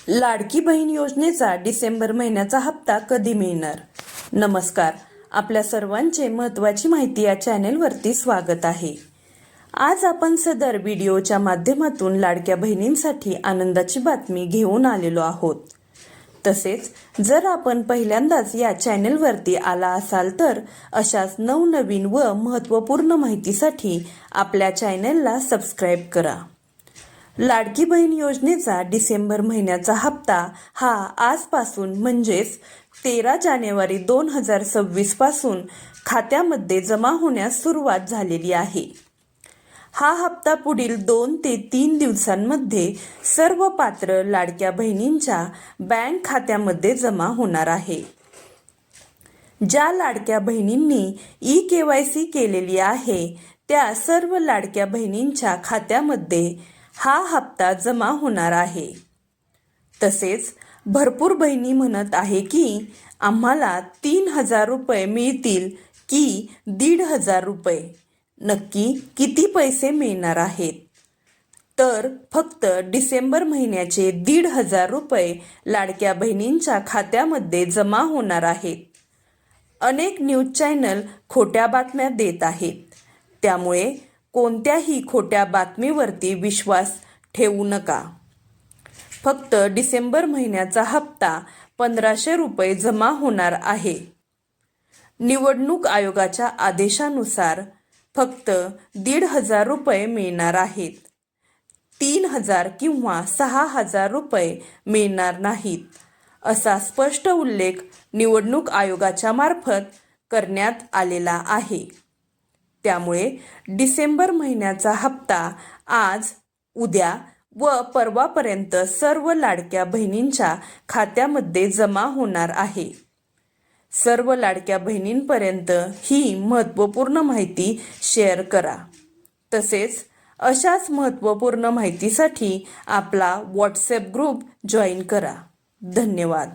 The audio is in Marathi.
लाडकी बहीण योजनेचा डिसेंबर महिन्याचा हप्ता कधी मिळणार? नमस्कार, आपल्या सर्वांचे महत्त्वाची माहिती या चॅनेलवरती स्वागत आहे. आज आपण सदर व्हिडिओच्या माध्यमातून लाडक्या बहिणींसाठी आनंदाची बातमी घेऊन आलेलो आहोत. तसेच जर आपण पहिल्यांदाच या चॅनेलवरती आला असाल तर अशाच नवनवीन व महत्त्वपूर्ण माहितीसाठी आपल्या चॅनेलला सबस्क्राईब करा. लाडकी बहीण योजनेचा डिसेंबर महिन्याचा हप्ता हा आजपासून म्हणजेच 13 जानेवारी 2026 पासून खात्यामध्ये जमा होण्यास सुरुवात झालेली आहे. हा हप्ता पुढील 2 ते 3 दिवसांमध्ये सर्व पात्र लाडक्या बहिणींच्या बँक खात्यामध्ये जमा होणार आहे. ज्या लाडक्या बहिणींनी eKYC केलेली आहे त्या सर्व लाडक्या बहिणींच्या खात्यामध्ये हा हप्ता जमा होणार आहे. तसेच भरपूर बहिणी म्हणत आहे की आम्हाला 3,000 रुपये मिळतील की 1,500 रुपये. नक्की किती पैसे मिळणार आहेत? तर फक्त डिसेंबर महिन्याचे 1,500 रुपये लाडक्या बहिणींच्या खात्यामध्ये जमा होणार आहेत. अनेक न्यूज चॅनल खोट्या बातम्या देत आहेत, त्यामुळे कोणत्याही खोट्या बातमीवरती विश्वास ठेवू नका. फक्त डिसेंबर महिन्याचा हप्ता 1,500 रुपये जमा होणार आहे. निवडणूक आयोगाच्या आदेशानुसार फक्त 1,500 रुपये मिळणार आहेत. 3,000 किंवा 6,000 रुपये मिळणार नाहीत, असा स्पष्ट उल्लेख निवडणूक आयोगाच्या मार्फत करण्यात आलेला आहे. त्यामुळे डिसेंबर महिन्याचा हप्ता आज, उद्या व परवापर्यंत सर्व लाडक्या बहिणींच्या खात्यामध्ये जमा होणार आहे. सर्व लाडक्या बहिणींपर्यंत ही महत्त्वपूर्ण माहिती शेअर करा. तसेच अशाच महत्त्वपूर्ण माहितीसाठी आपला व्हॉट्सॲप ग्रुप जॉईन करा. धन्यवाद.